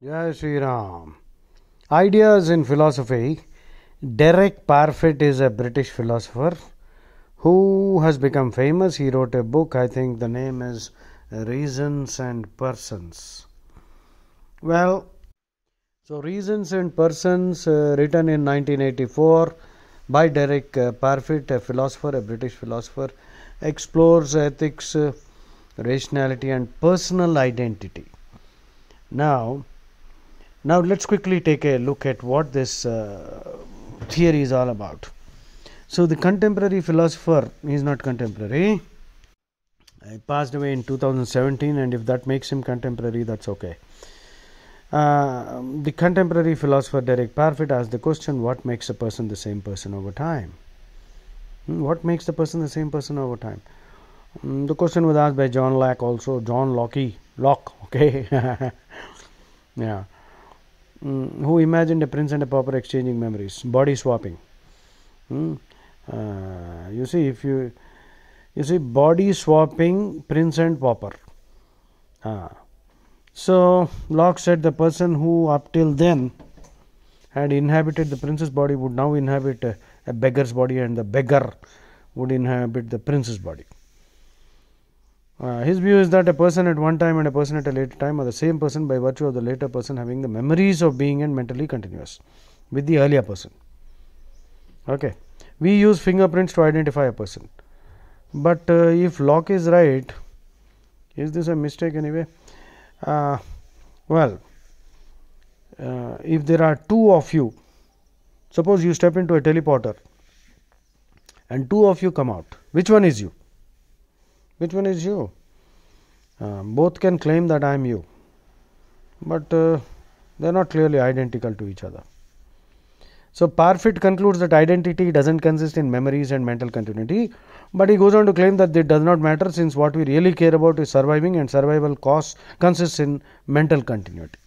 Jai Sri Ram. Ideas in philosophy. Derek Parfit is a British philosopher who has become famous. He wrote a book, I think the name is Reasons and Persons. Reasons and Persons, written in 1984 by Derek Parfit, a philosopher, a British philosopher, explores ethics, rationality, and personal identity. Now let's quickly take a look at what this theory is all about. So the contemporary philosopher is not contemporary. He passed away in 2017, and if that makes him contemporary, that's okay. The contemporary philosopher Derek Parfit asked the question, what makes a person the same person over time? What makes the person the same person over time? The question was asked by John Locke also. Locke, okay. Yeah. Who imagined a prince and a pauper exchanging memories, body swapping. You see body swapping, prince and pauper. So Locke said the person who up till then had inhabited the prince's body would now inhabit a beggar's body, and the beggar would inhabit the prince's body. His view is that a person at one time and a person at a later time are the same person by virtue of the later person having the memories of being and mentally continuous with the earlier person. Okay, we use fingerprints to identify a person, but if Locke is right, is this a mistake anyway? If there are two of you, suppose you step into a teleporter and two of you come out, which one is you? Which one is you? Both can claim that I am you, but they are not clearly identical to each other. So Parfit concludes that identity doesn't consist in memories and mental continuity, but he goes on to claim that it does not matter, since what we really care about is surviving, and survival consists in mental continuity.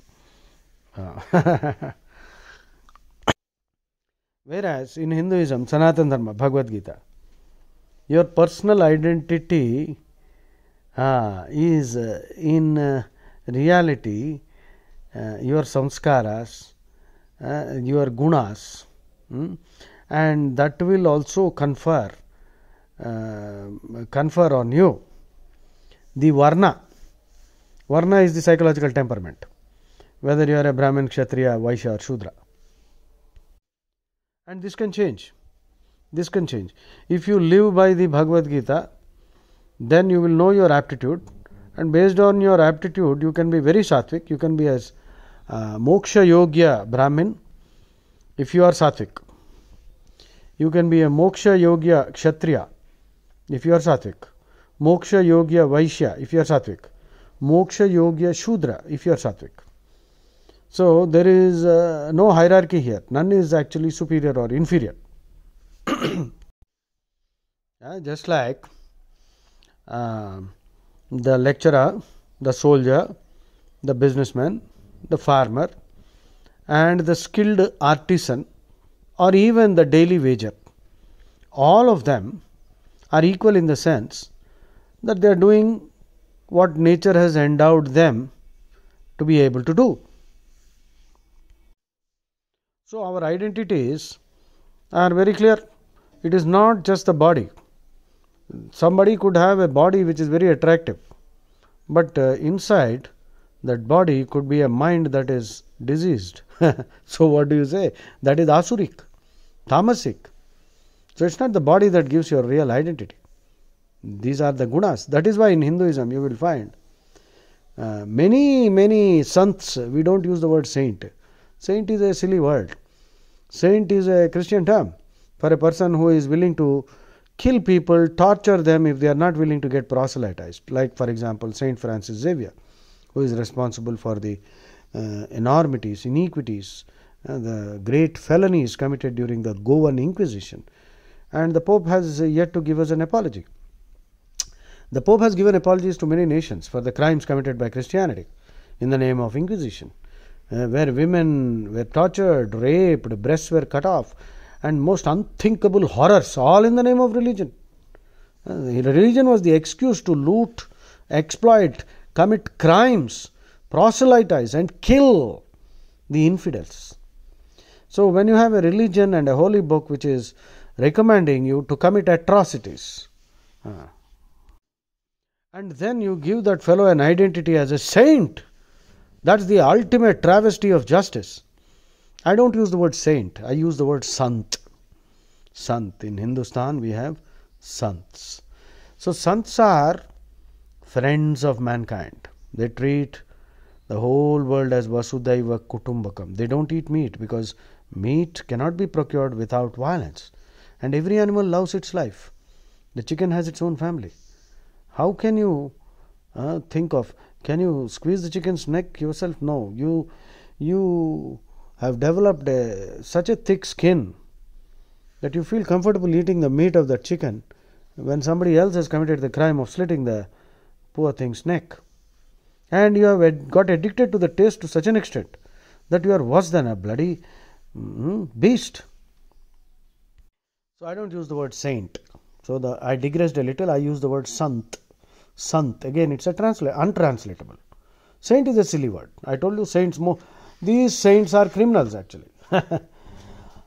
Whereas in Hinduism, Sanatana Dharma, Bhagavad Gita, your personal identity is in reality your samskaras, your gunas, and that will also confer on you the varna. Varna is the psychological temperament, whether you are a Brahmin, Kshatriya, Vaishya or Shudra. And this can change. This can change. If you live by the Bhagavad Gita, then you will know your aptitude, and based on your aptitude, you can be very sattvic. You can be as moksha yogya Brahmin if you are sattvic. You can be a moksha yogya Kshatriya if you are sattvic. Moksha yogya Vaishya if you are sattvic. Moksha yogya Shudra if you are sattvic. So there is no hierarchy here. None is actually superior or inferior. Just like the lecturer, the soldier, the businessman, the farmer, and the skilled artisan, or even the daily wager, all of them are equal in the sense that they are doing what nature has endowed them to be able to do. So our identities are very clear. It is not just the body. Somebody could have a body which is very attractive, but inside that body could be a mind that is diseased. So what do you say? That is asuric, tamasic. So it's not the body that gives your real identity. These are the gunas. That is why in Hinduism you will find many sants. We don't use the word saint. Saint is a silly word. Saint is a Christian term for a person who is willing to kill people, torture them if they are not willing to get proselytized. Like, for example, Saint Francis Xavier, who is responsible for the enormities, iniquities, the great felonies committed during the Goan Inquisition. And the Pope has yet to give us an apology. The Pope has given apologies to many nations for the crimes committed by Christianity in the name of Inquisition, where women were tortured, raped, breasts were cut off, and most unthinkable horrors, all in the name of religion. Religion was the excuse to loot, exploit, commit crimes proselytize and kill the infidels. So when you have a religion and a holy book which is recommending you to commit atrocities, and then you give that fellow an identity as a saint, that's the ultimate travesty of justice. I don't use the word saint, I use the word sant. Sant. In Hindustan we have sants. So sants are friends of mankind. They treat the whole world as Vasudhaiva Kutumbakam. They don't eat meat because meat cannot be procured without violence. And every animal loves its life. The chicken has its own family. How can you can you squeeze the chicken's neck yourself? No. You have developed such a thick skin that you feel comfortable eating the meat of that chicken when somebody else has committed the crime of slitting the poor thing's neck. And you have got addicted to the taste to such an extent that you are worse than a bloody beast. So I don't use the word saint. So I digressed a little. I use the word sant. Sant. Again, it's untranslatable. Saint is a silly word. I told you saints more. These saints are criminals actually.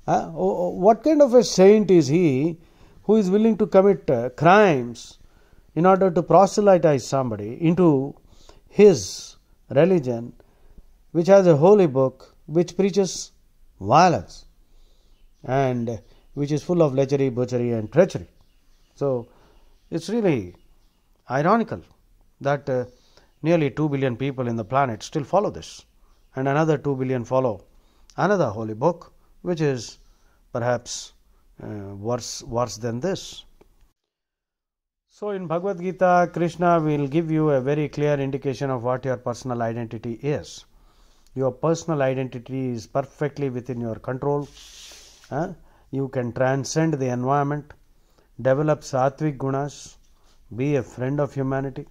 What kind of a saint is he who is willing to commit crimes in order to proselytize somebody into his religion, which has a holy book which preaches violence and which is full of lechery, butchery and treachery? So it's really ironical that nearly 2 billion people in the planet still follow this, and another 2 billion follow another holy book which is perhaps worse than this. So in Bhagavad Gita, Krishna will give you a very clear indication of what your personal identity is. Your personal identity is perfectly within your control. You can transcend the environment, develop sattvic gunas, be a friend of humanity.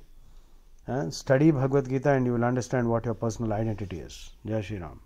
Study Bhagavad Gita and you will understand what your personal identity is. Jai Shri Ram.